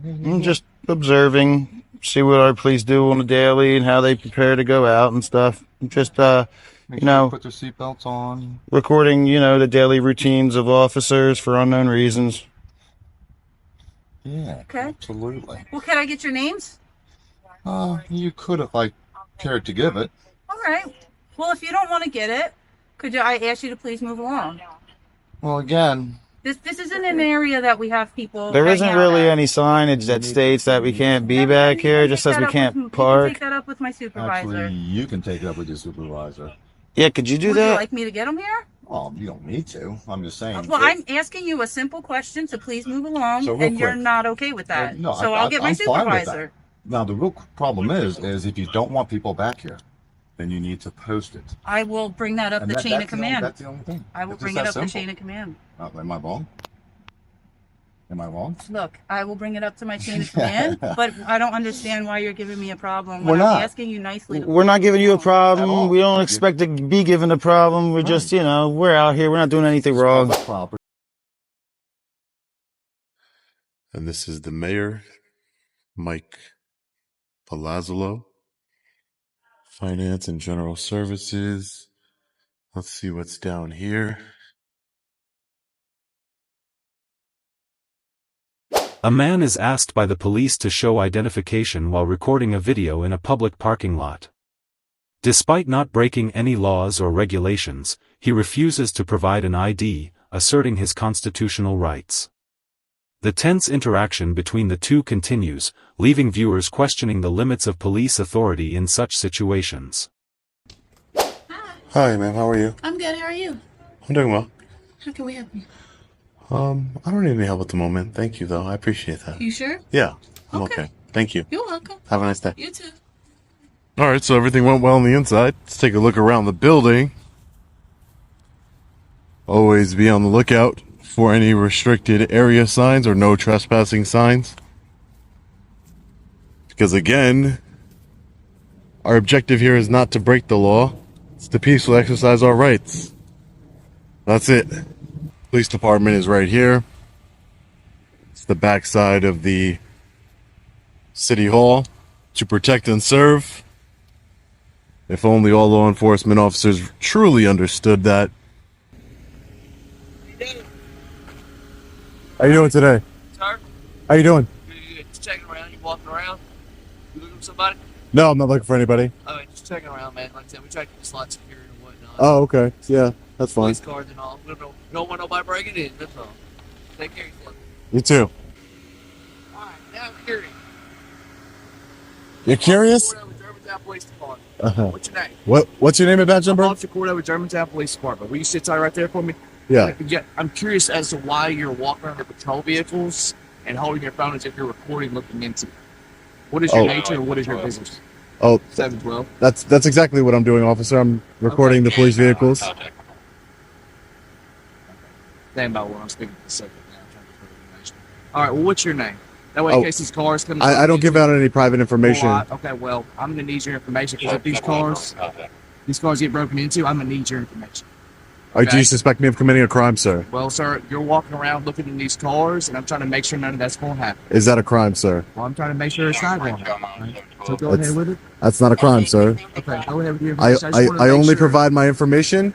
I'm just observing, see what our police do on a daily and how they prepare to go out and stuff. Just, Make sure you put their seatbelts on. recording, the daily routines of officers for unknown reasons. Yeah, okay. Absolutely. Well, can I get your names? You could if I cared to give it. All right. Well, if you don't want to get it, I ask you to please move along? Well, again, this isn't an area that we have people. There isn't really any signage that states that we can't be back here. It just says we can't park. You can take that up with my supervisor. Actually, you can take it up with your supervisor. Yeah, could you do Would that? you like me to get them here? Well, you don't need to. I'm just saying. Well, I'm asking you a simple question to please move along, and you're not okay with that. No, so I'll get my supervisor. Now, the real problem is if you don't want people back here, then you need to post it. I will bring that up the chain of command. That's the only thing. I will bring it up the chain of command. Am I wrong? Am I wrong? Look, I will bring it up to my chain of command, but I don't understand why you're giving me a problem. We're not. I'm asking you nicely. We're not giving you a problem. We don't expect to be given a problem. We're just, we're out here. We're not doing anything wrong. And this is the mayor, Mike Palazzolo, Finance and General Services. Let's see what's down here. A man is asked by the police to show identification while recording a video in a public parking lot. Despite not breaking any laws or regulations, he refuses to provide an ID, asserting his constitutional rights. The tense interaction between the two continues, leaving viewers questioning the limits of police authority in such situations. Hi, ma'am. How are you? I'm good. How are you? I'm doing well. How can we help you? I don't need any help at the moment. Thank you, though. I appreciate that. You sure? Yeah, I'm okay. Thank you. You're welcome. Have a nice day. You too. All right, so everything went well on the inside. Let's take a look around the building. Always be on the lookout for any restricted area signs or no trespassing signs. Because again, our objective here is not to break the law. It's to peacefully exercise our rights. That's it. Police department is right here. It's the backside of the city hall to protect and serve. If only all law enforcement officers truly understood that. How you doing today? Sir? How you doing? Good. Just checking around. You walking around? You looking for somebody? No, I'm not looking for anybody. Oh, just checking around, man. Like I said, we try to keep this lot secure and whatnot. Oh, okay. Yeah, that's fine. Police cars and all. We don't want nobody breaking in. That's all. Take care of yourself. You too. All right. Now I'm curious. You're curious? Germantown Police Department. Uh-huh. What's your name? What's your name and badge number? Officer Cordova, Germantown Police Department. Will you sit tight right there for me? Yeah. I'm curious as to why you're walking around your patrol vehicles and holding your phone as if you're recording, looking into. What is your nature and what is your business? Oh, 712. that's exactly what I'm doing, officer. I'm recording the police vehicles. Stand by while I'm speaking to the second now. All right. Well, what's your name? That way, in case these cars come. I don't give out any private information. Okay. Well, I'm gonna need your information because if these cars get broken into, I'm gonna need your information. Okay. Do you suspect me of committing a crime, sir? Well, sir, you're walking around looking in these cars, and I'm trying to make sure none of that's going to happen. Is that a crime, sir? Well, I'm trying to make sure it's not going to happen. Right? So go ahead with it. That's not a crime, sir. Okay, go ahead with your information. I only provide my information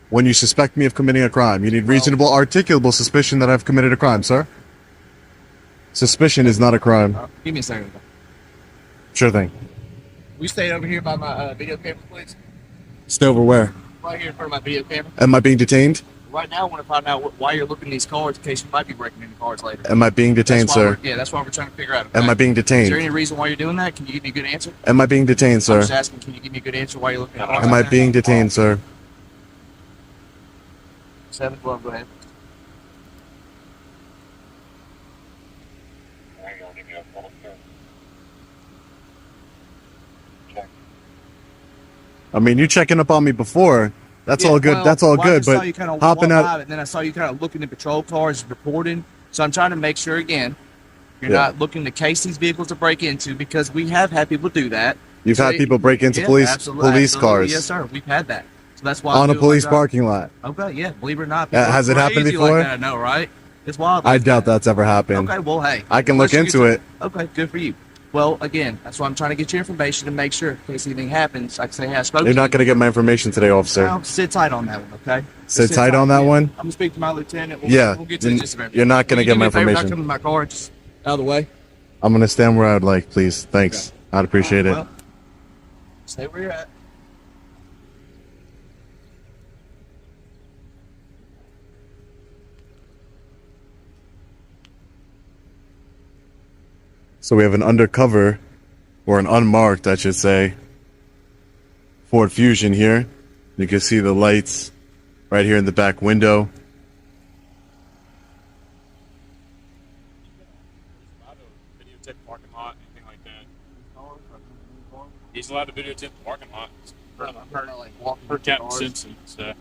when you suspect me of committing a crime. You need reasonable, articulable suspicion that I've committed a crime, sir. Suspicion is not a crime. Give me a second. Sure thing. Will you stay over here by my video camera, please? Stay over where? Right here in front of my video camera. Am I being detained? Right now, I want to find out why you're looking at these cars in case you might be breaking into cars later. Am I being detained, sir? Yeah, that's what we're trying to figure out. Okay? Am I being Is detained? there any reason why you're doing that? Can you give me a good answer? Am I being detained, I'm sir? just asking, can you give me a good answer why you're looking at cars? Am I being detained, sir? 712, go ahead. I mean, you checking up on me before. That's all good. That's all good. But hopping out. And then I saw you kind of looking at patrol cars, reporting. So I'm trying to make sure again, you're not looking to case these vehicles to break into because we have had people do that. You've had people break into police cars. Yes, sir. We've had that. So that's why on a police parking lot. Okay, yeah. Believe it or not. Has it happened before? Like that, I know, right? It's wild. I doubt that's ever happened. Okay, well, hey. I can look once you into get it. Okay, good for you. Well, again, that's why I'm trying to get your information to make sure in case anything happens. Like I say, I spoke You're to not you. going to get my information today, officer. Well, sit tight on that one, okay? Sit tight on that one? I'm gonna speak to my lieutenant. Yeah, we'll get to the gist of everything. you're not gonna Will you get do my me a favor, information. not come to my car, just out of the way. I'm going to stand where I'd like, please. Thanks. I'd appreciate it. Well, stay where you're at. So we have an undercover, or an unmarked, I should say, Ford Fusion here. You can see the lights right here in the back window. Videotape parking lot, anything like that. He's allowed to videotape the parking lot. Per Captain Simpson. So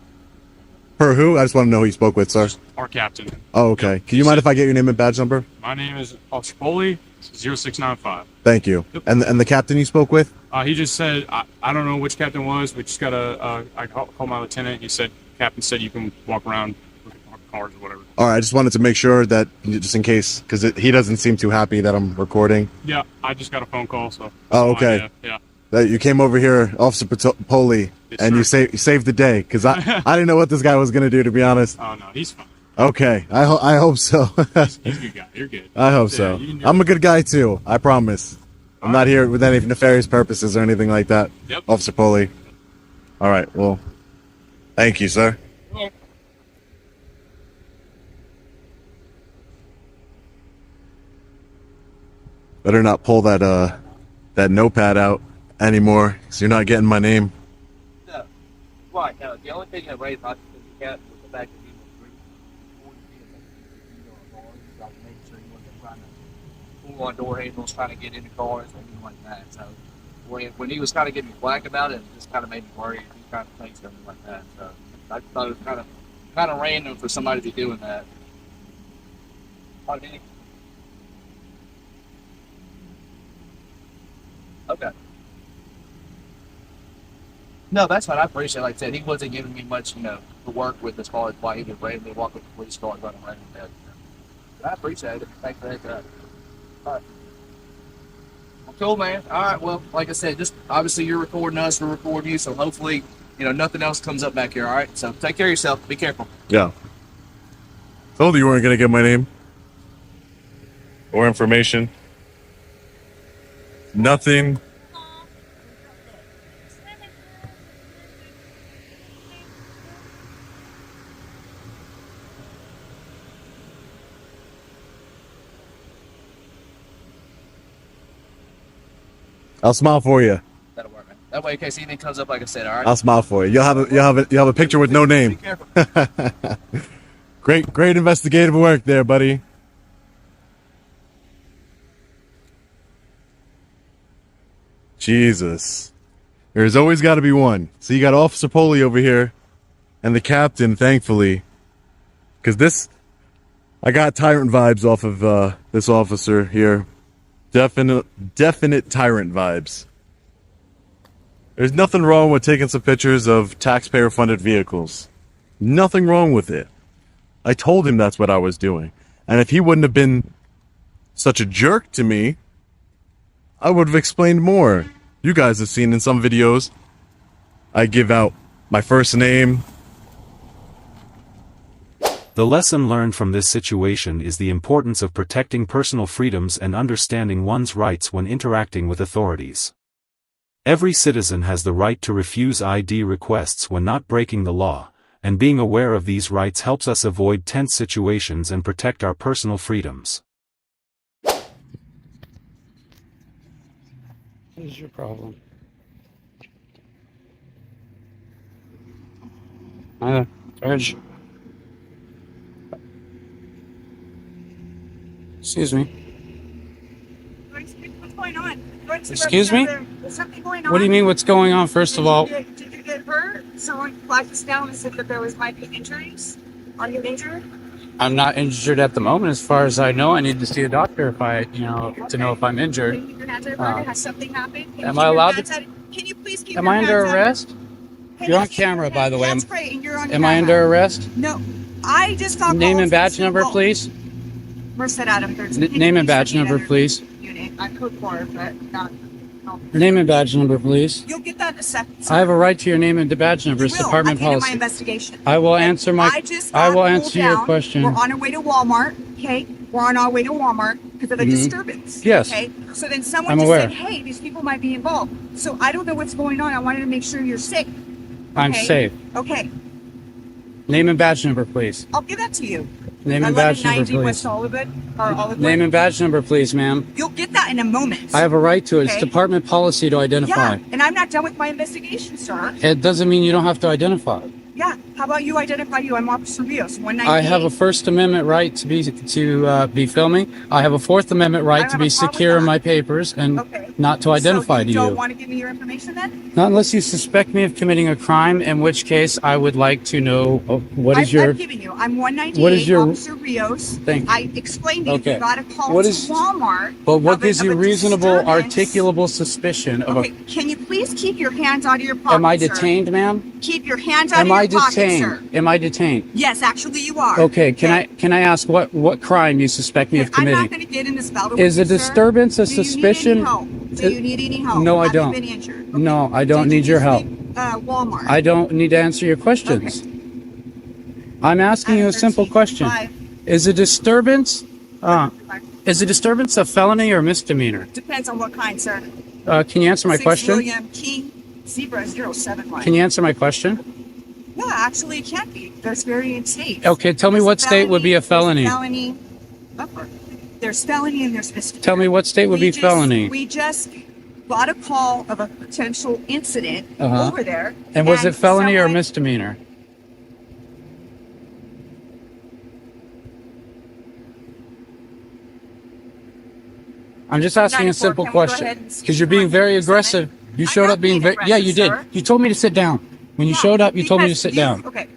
Per who? I just want to know who you spoke with, sir. our captain. Oh, okay. Can you mind if I get your name and badge number? My name is Officer Foley, 0695. Thank you. Yep. And the captain you spoke with? He just said, I don't know which captain was. We just got I called my lieutenant. He said, Captain said you can walk around, look at cars or whatever. All right, I just wanted to make sure that, just in case, because he doesn't seem too happy that I'm recording. Yeah, I just got a phone call, so. Oh, okay. Yeah. That you came over here, Officer Poli, Yes, and sir. you saved the day, because I didn't know what this guy was going to do, to be honest. Oh, no, he's fine. Okay, I hope so. He's a good guy. You're good. I hope Yeah, so. you can do I'm it. a good guy, too. I promise. I'm not here with any nefarious purposes or anything like that. Yep. Officer Poli. All right, well, thank you, sir. Well, Better not pull that notepad out anymore, because you're not getting my name. No. Right, no, the only thing that raised my suspicion was the fact that he was making sure he wasn't trying to pull on door handles, trying to get into cars, or anything like that. So when he was kind of getting black about it, it just kind of made me worried if he kind of thinks something like that. So I thought it was kind of random for somebody to be doing that. Oh, did he? Okay. No, that's fine. I appreciate it. Like I said, he wasn't giving me much, to work with as far as why he would randomly walk with the police car and run around with that. But I appreciate it. Thanks for that. All right. Well, cool, man. All right. Well, like I said, just obviously you're recording us, we're recording you, so hopefully, nothing else comes up back here. All right. So take care of yourself. Be careful. Yeah. Told you weren't going to get my name. Or information. Nothing. I'll smile for you. That'll work, man. That way, in case anything comes up, like I said, all right. I'll smile for you. You'll have a picture with no Be name. careful. Great investigative work there, buddy. Jesus. There's always got to be one. So you got Officer Poli over here and the captain, thankfully. Because I got tyrant vibes off of this officer here. Definite tyrant vibes. There's nothing wrong with taking some pictures of taxpayer-funded vehicles. Nothing wrong with it. I told him that's what I was doing. And if he wouldn't have been such a jerk to me, I would have explained more. You guys have seen in some videos, I give out my first name. The lesson learned from this situation is the importance of protecting personal freedoms and understanding one's rights when interacting with authorities. Every citizen has the right to refuse ID requests when not breaking the law, and being aware of these rights helps us avoid tense situations and protect our personal freedoms. What is your problem? George. Excuse me. What's going on? Excuse me? Is something going on? What do you mean what's going on? First of all, Did you get hurt? Someone flagged us down and said that there might be injuries. Are you injured? I'm not injured at the moment. As far as I know, I need to see a doctor if I, to know if I'm injured. Can you keep your hands out of Has something happened? Can you Am keep I your allowed hands to- out- Can you please keep Am your I under hands out of- arrest? Can You're you on keep your camera, hands- by the way. That's great, and you're on Am I camera. under arrest? No. I just got Name called and badge to number, call. please. Merced Adam 13. Name and badge number, please. Unit. I code for it, but not. No. Name and badge number, please. You'll get that in a second. Sir. I have a right to your name and badge number. You It's will department at the end of my policy. investigation. I will answer my. I just I got will pulled answer your down. question. We're on our way to Walmart. Okay, we're on our way to Walmart because of a disturbance. Yes. Okay, so then someone I'm just aware. said, "Hey, these people might be involved." So I don't know what's going on. I wanted to make sure you're safe. I'm Okay? safe. Okay, Name and badge number, please. I'll give that to you. Name and badge number, 1190 West please. Olivet or Olive Name Wood. and badge number, please, ma'am. You'll get that in a moment. I have a right to it. It's Okay. department policy to identify. Yeah, and I'm not done with my investigation, sir. It doesn't mean you don't have to identify. Yeah, how about you identify you? I'm Officer Rios, 198. I have a First Amendment right to be filming. I have a Fourth Amendment I right don't to have be a problem secure with in that. my papers and Okay. not to identify so to you don't you. want to give me your information then? Not unless you suspect me of committing a crime, in which case I would like to know what is your. I've given you. I'm 198. What is your- Officer Rios? Thank you. I explained to you. Okay. You got a call What to is- Walmart. But what of a- gives you of a reasonable, disturbance. articulable suspicion of Okay, can you please keep your hands out of your pocket, Am I sir? detained, ma'am? Keep your hands out Am of your I pocket, detained? sir. Am I detained? Yes, actually you are. Okay. Can I ask what crime you suspect me of I'm not committing? going to get in this battle Is a with you, sir. disturbance a Do you need any suspicion? help? Do you need any help? No, I Have you don't. been injured? No, I don't Did you need your just help. leave, Walmart. I don't need to answer your questions. Okay. I'm asking you a simple 13, question. 5, Is a disturbance a felony or misdemeanor? Depends on what kind, sir. Can you answer my 6 question? William King, Zebra 071. Can you answer my question? Yeah, actually, it can't be. There's varying states. Okay, tell me There's what state would be a felony. There's felony. There's felony and there's misdemeanor. Tell me what state would be felony. We just got a call of a potential incident Uh-huh. over there. And was it felony or someone- misdemeanor? I'm just asking a 94, simple can we go question ahead and because you're being very aggressive. You I'm showed not up being being very. Yeah, you did. aggressive, sir. You told me to sit down. When you No, showed up, you told me to because sit you- down. Okay.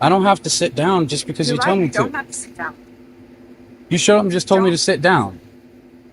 I don't have to sit down just because You're you right, told me you don't to. have to sit down. You showed up and just told me Don't. to sit down.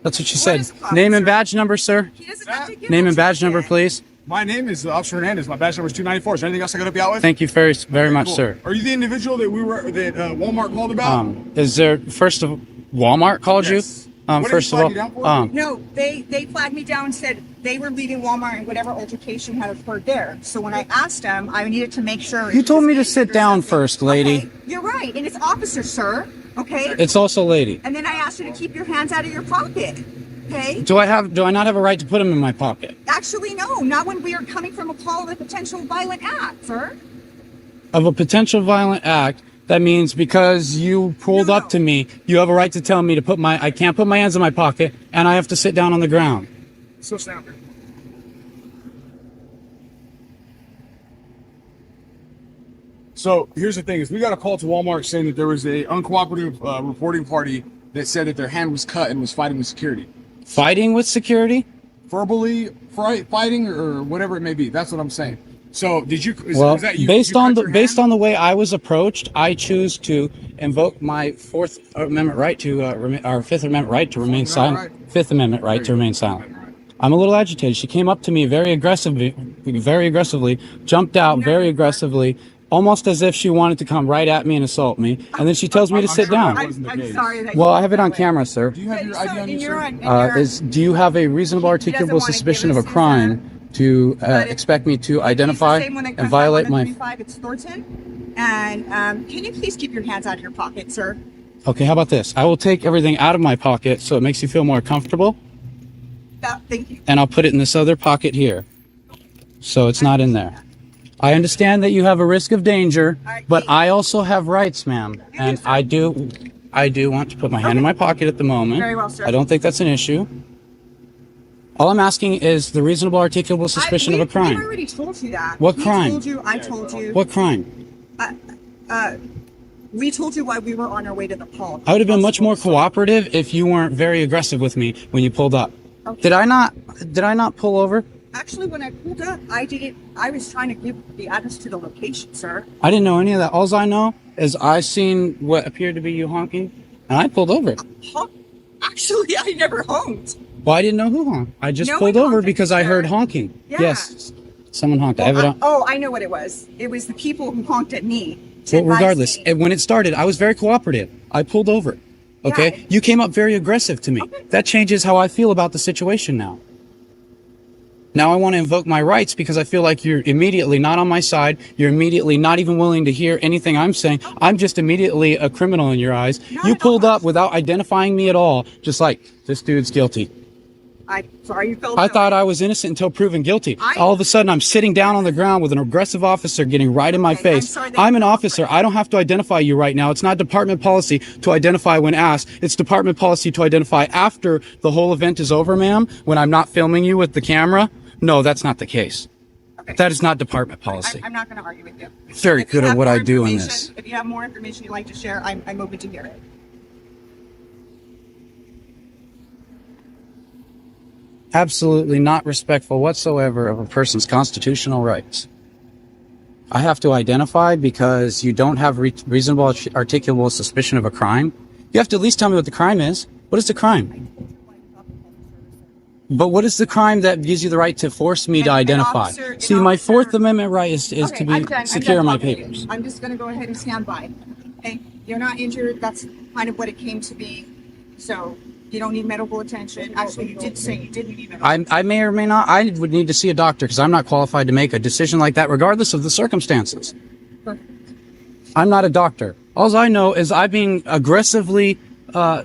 That's what you said. is the problem, Name and sir? badge number, sir. He doesn't have to give Name it and to badge you number, yet. please. My name is Officer Hernandez. My badge number is 294. Is there anything else I could help you out with? Thank you very much, Cool. sir. Are you the individual that Walmart called about? Is there first of Walmart called Yes. you? What did First he of flag you down all, for? No, they flagged me down and said they were leaving Walmart and whatever altercation had occurred there. So when I asked them, I needed to make sure. you told me to it's sit down first, lady. Okay, you're right, and it's officer, sir. Okay. It's also lady. And then I asked you to keep your hands out of your pocket. Okay. Do I not have a right to put them in my pocket? Actually, no, not when we are coming from a call of a potential violent act, sir. Of a potential violent act, that means because you pulled No, up no. to me, you have a right to tell me to I can't put my hands in my pocket and I have to sit down on the ground. So sound. So here's the thing: is we got a call to Walmart saying that there was a uncooperative reporting party that said that their hand was cut and was fighting with security, Fighting with security? verbally fighting or whatever it may be. That's what I'm saying. So did you? Well, is that you? based you on cut the your based hand? on the way I was approached, I choose to invoke my Fourth Amendment right to our Fifth Amendment right to remain silent. right. Fifth Amendment right to remain silent. I'm a little agitated. She came up to me very aggressively, jumped out very aggressively, almost as if she wanted to come right at me and assault me. And then she tells me to sit down. wasn't the I'm case. sorry. That Well, you I have it felt on that way. camera, sir. Do you have your So, ID on and you, you're sir? on- and you're- Do you have a reasonable He doesn't articulable wanna suspicion give of a us his, crime to but expect me to He's the identify same one that and cut violate on my? 135 at Thornton. And can you please keep your hands out of your pocket, sir? Okay, how about this? I will take everything out of my pocket so it makes you feel more comfortable, Thank you. and I'll put it in this other pocket here, so it's not in there. I understand that you have a risk of danger, but I also have rights, ma'am, and I do want to put my hand in my pocket at the moment. Very well, sir. I don't think that's an issue. All I'm asking is the reasonable articulable suspicion of a We crime. already told you that. What We crime? told you. I told you. What crime? We told you why we were on our way to the call. I would have been much more cooperative if you weren't very aggressive with me when you pulled up. Did I not pull over? Actually, when I pulled up, I was trying to give the address to the location, sir. I didn't know any of that. All I know is I seen what appeared to be you honking, and I pulled over. Huh? Actually, I never honked. Well, I didn't know who honked. I just No pulled one over honked, because I sir. heard honking. Yeah. Yes. Someone honked. I know what it was. It was the people who honked at me. Well, regardless, when it started, I was very cooperative. I pulled over. Okay? Yeah. You came up very aggressive to me. Okay. That changes how I feel about the situation now. Now I want to invoke my rights because I feel like you're immediately not on my side. You're immediately not even willing to hear anything I'm saying. I'm just immediately a criminal in your eyes. You pulled up without identifying me at all. Just like, this dude's guilty. I'm sorry you felt I that thought way. I was innocent until proven guilty. All of a sudden, I'm sitting down on the ground with an aggressive officer getting right in my face. I'm an officer. I don't have to identify you right now. It's not department policy to identify when asked. It's department policy to identify after the whole event is over, ma'am, when I'm not filming you with the camera. No, that's not the case. Okay. That is not department policy. I'm not going to argue with you. Very good at what I do in this. If you have more information you'd like to share, I'm open to hear it. Absolutely not respectful whatsoever of a person's constitutional rights. I have to identify because you don't have reasonable articulable suspicion of a crime. You have to at least tell me what the crime is. What is the crime? But what is the crime that gives you the right to force me to identify? See, my Fourth Amendment right is to be secure in my papers. I'm just going to go ahead and stand by. Okay? You're not injured. That's kind of what it came to be. So you don't need medical attention. Actually, you did say you didn't need medical attention. I may or may not. I would need to see a doctor because I'm not qualified to make a decision like that regardless of the circumstances. I'm not a doctor. All I know is I'm being aggressively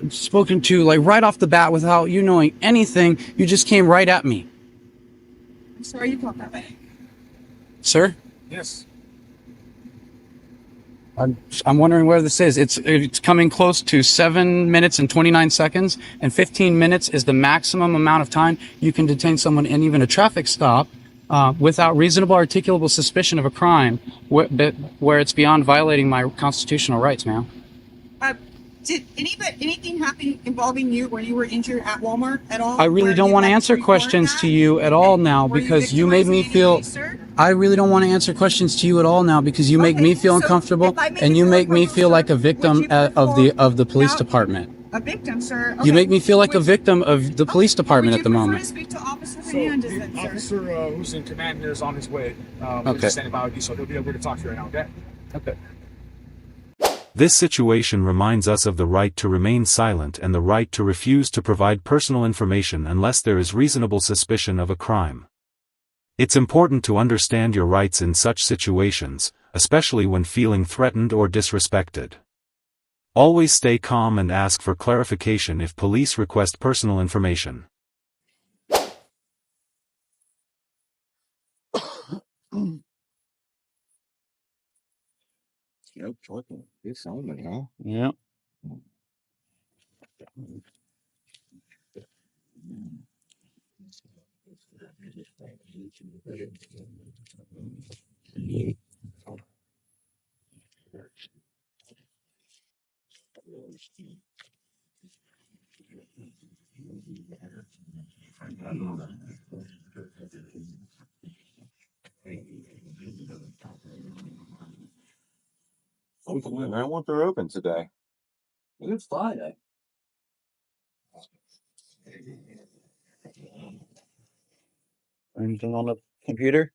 spoken to, like, right off the bat without you knowing anything. You just came right at me. I'm sorry you felt that way. Sir? Yes. I'm wondering where this is. It's coming close to 7 minutes and 29 seconds, and 15 minutes is the maximum amount of time you can detain someone in even a traffic stop without reasonable articulable suspicion of a crime where it's beyond violating my constitutional rights, ma'am. Did anything happen involving you where you were injured at Walmart at all? I really don't want to answer questions to you at all now because you made me feel. I really don't want to answer questions to you at all now because you make me feel uncomfortable and you make me feel like a victim of the police department. A victim, sir. You make me feel like a victim of the police department at the moment. Speak to Officer So Hernandez, the officer who's in command here is on his way. Okay. Just standing by with you, so he'll be able to talk to you right now. Okay. Okay. This situation reminds us of the right to remain silent and the right to refuse to provide personal information unless there is reasonable suspicion of a crime. It's important to understand your rights in such situations, especially when feeling threatened or disrespected. Always stay calm and ask for clarification if police request personal information. Nope, joyful. It's only, huh? Yeah. I want they're open today. It's Friday. Anything on the computer?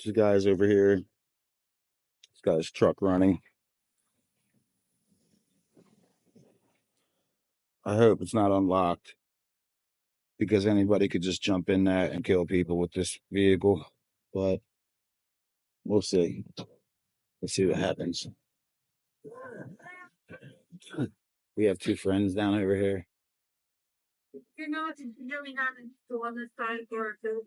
This guy's over here. This guy's truck running. I hope it's not unlocked because anybody could just jump in that and kill people with this vehicle. But we'll see. Let's see what happens. We have two friends down over here. You're not really not still on this side for No,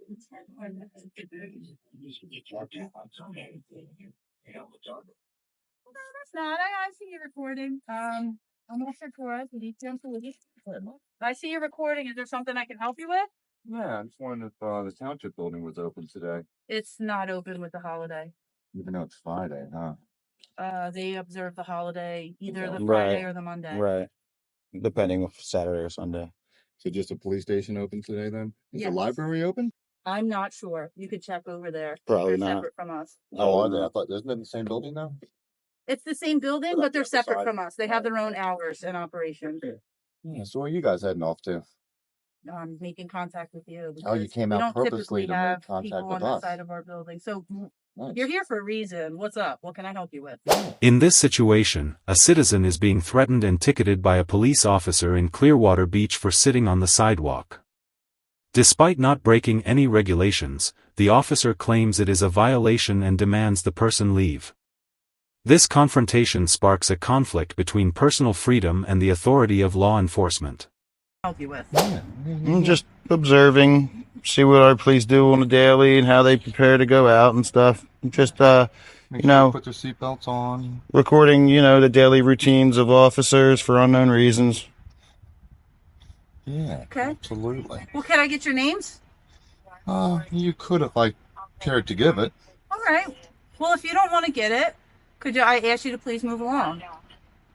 that's not. I see you recording. I'm Officer Torres with Eastern Police. I see you're recording. Is there something I can help you with? Yeah, I just wondering if the township building was open today, It's not open with the holiday. even though it's Friday, huh? They observe the holiday either the Right. Friday or the Monday. Right. Depending if Saturday or Sunday. So just a police station open today then? Is the Yes. library open? I'm not sure. You could check over there. Probably They're not. separate from us. Oh, are they? I thought, isn't it the same building now? It's the same building, but they're separate Side. from us. They have their own hours in operation. Yeah, so where are you guys heading off to? Making contact with you. Oh, you because came we out don't purposely typically to make have contact people with on the us. side of our building. So Nice. you're here for a reason. What's up? What can I help you with? In this situation, a citizen is being threatened and ticketed by a police officer in Clearwater Beach for sitting on the sidewalk. Despite not breaking any regulations, the officer claims it is a violation and demands the person leave. This confrontation sparks a conflict between personal freedom and the authority of law enforcement. Help you with? I'm just observing, see what our police do on a daily and how they prepare to go out and stuff. Just, Make you sure know, put their seatbelts on. recording, the daily routines of officers for unknown reasons. Yeah, Okay. absolutely. Well, can I get your names? You could if I cared to give it. All right. Well, if you don't want to get it, I ask you to please move along?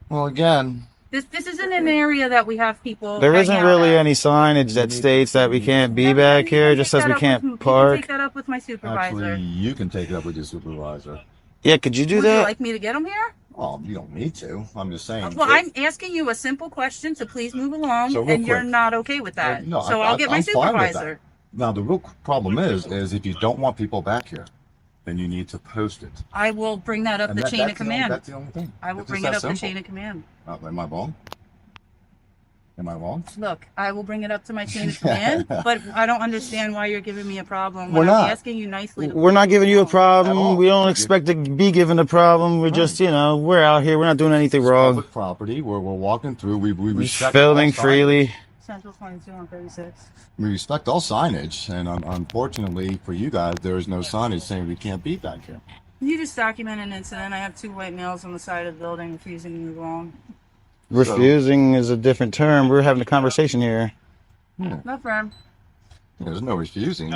Well, again, This isn't an area that we have people. There hang isn't out really at. any signage that states that we can't be Then back you here, can just take says we that up can't with- You can park. take that up with my supervisor. actually, you can take it up with your supervisor. Yeah, could you do Would you that? like me to get them here? Well, you don't need to. I'm just saying. Well, I'm asking you a simple question to please move along, So real and you're quick. not okay with that. No, So I'll get my I'm fine with that. supervisor. Now, the real problem is if you don't want people back here, then you need to post it. I will bring that up And the chain of that's the only- command. That's the only thing. I will It's bring just it that up the simple. chain of command. Am I wrong? Am I wrong? Look, I will bring it up to my chain of command, but I don't understand why you're giving me a problem. We're when not. I'm asking you nicely. To We're not giving you a At all. problem. We don't expect to be given a problem. We're just, we're out here. We're not doing anything It's wrong. public property where we're walking through. We We're respect filming all signage. freely. Central 22 on 36. We respect all signage, and unfortunately for you guys, there is no signage saying we can't be back here. You just document an incident. I have 2 white males on the side of the building refusing to move along. Refusing is a different term. We're having a conversation here. Not firm. There's no refusing.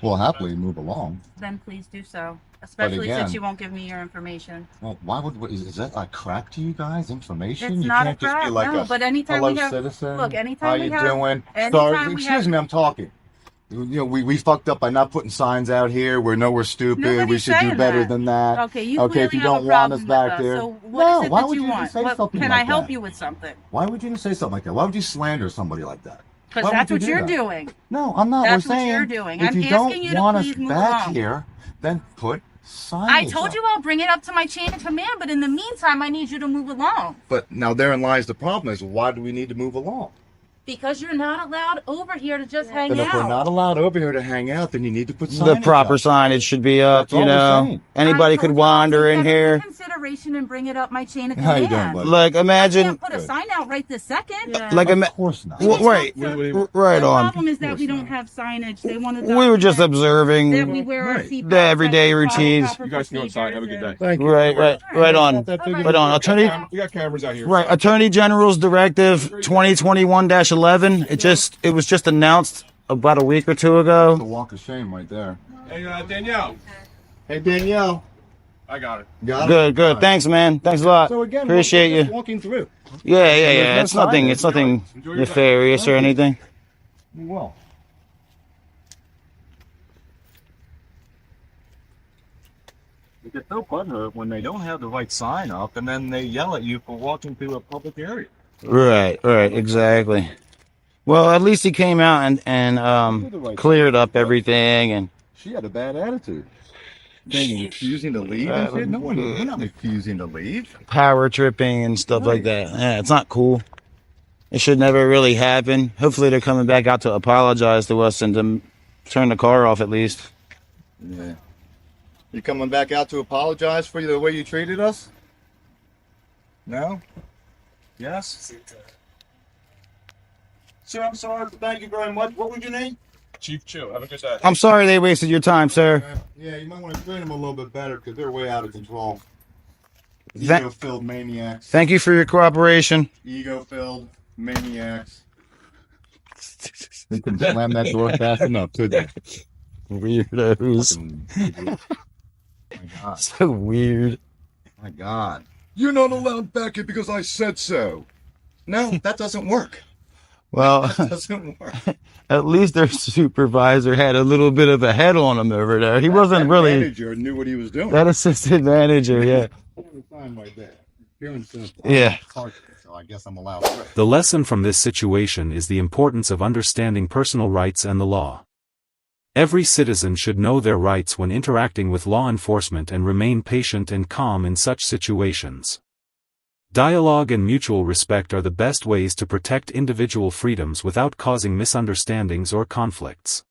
We'll happily move along. Then please do so. Especially again- since you won't give me your information. Well, why would is that like crack to you guys? Information? It's You not can't a just be crack, like no, a but anytime hello we have- citizen. look, anytime how we you have- doing? anytime Sorry, we excuse have- me, I'm talking. We fucked up by not putting signs out here. We know we're stupid. Nobody's we should do saying better that. than that. Okay, you okay, if clearly you have don't a want us problem back with there. So what is it why that would you you want? say something Can like I help that? you with something? Why would you say something like that? Why would you slander somebody like that? Because Why that's would what you do you're that? doing. No, I'm not. That's We're what saying you're doing. if I'm you don't asking you to want us please move back along. here, then put signage I told up. you I'll bring it up to my chain of command, but in the meantime, I need you to move along. But now therein lies the problem: is why do we need to move along? Because you're not allowed over here to just hang Then out. if we're not allowed over here to hang out, then you need to put signage The proper up. signage should be up, That's all we're saying. Anybody I could told you I'll wander take in that here. into consideration and bring it up my chain of How command. you doing, buddy? Like, I imagine, can't put a sign out right this second. like, Of course not. right, right The on. problem is that we don't have signage. They want to. We were just that observing. we wear our Right. seatbelts, The everyday that we follow routines. proper You guys can go inside. Have a good day. Thank you. Right on. Right on. Attorney, We got cameras out here. right. Attorney General's Directive 2021-11. It was just announced about a week or two It's a ago. walk of shame right there. Hey, Danielle. Hey, Danielle. I got it. Got it? Good. All right. Thanks, man. Thanks a lot. So again, Appreciate we're just you. walking through. Yeah. There's no It's nothing. signage. It's nothing Enjoy your day. nefarious or anything. Well. They get so butthurt when they don't have the right sign up, and then they yell at you for walking through a public area. Right. Exactly. Well, at least he came out and cleared up everything and. She had a bad attitude. Saying refusing to leave and shit. No one, we're not refusing to leave. Power tripping and stuff like that. Yeah, it's not cool. It should never really happen. Hopefully they're coming back out to apologize to us and to turn the car off at least. Yeah. You coming back out to apologize for the way you treated us? No? Yes? Sir, I'm sorry. Thank you very much. What was your name? Chief, chill. Have a good day. I'm sorry they wasted your time, sir. Yeah, you might want to train them a little bit better because they're way out of control. That- Ego-filled maniacs. Thank you for your cooperation. Ego-filled. Maniacs. They couldn't slam that door fast enough, could they? Weirdos. My God. So weird. My God. You're not allowed back here because I said so. No, that doesn't work. Well, That doesn't work. at least their supervisor had a little bit of a head on him over there. He wasn't That really manager knew what he was doing. that assistant manager, yeah. Yeah. So I guess I'm allowed. The lesson from this situation is the importance of understanding personal rights and the law. Every citizen should know their rights when interacting with law enforcement and remain patient and calm in such situations. Dialogue and mutual respect are the best ways to protect individual freedoms without causing misunderstandings or conflicts.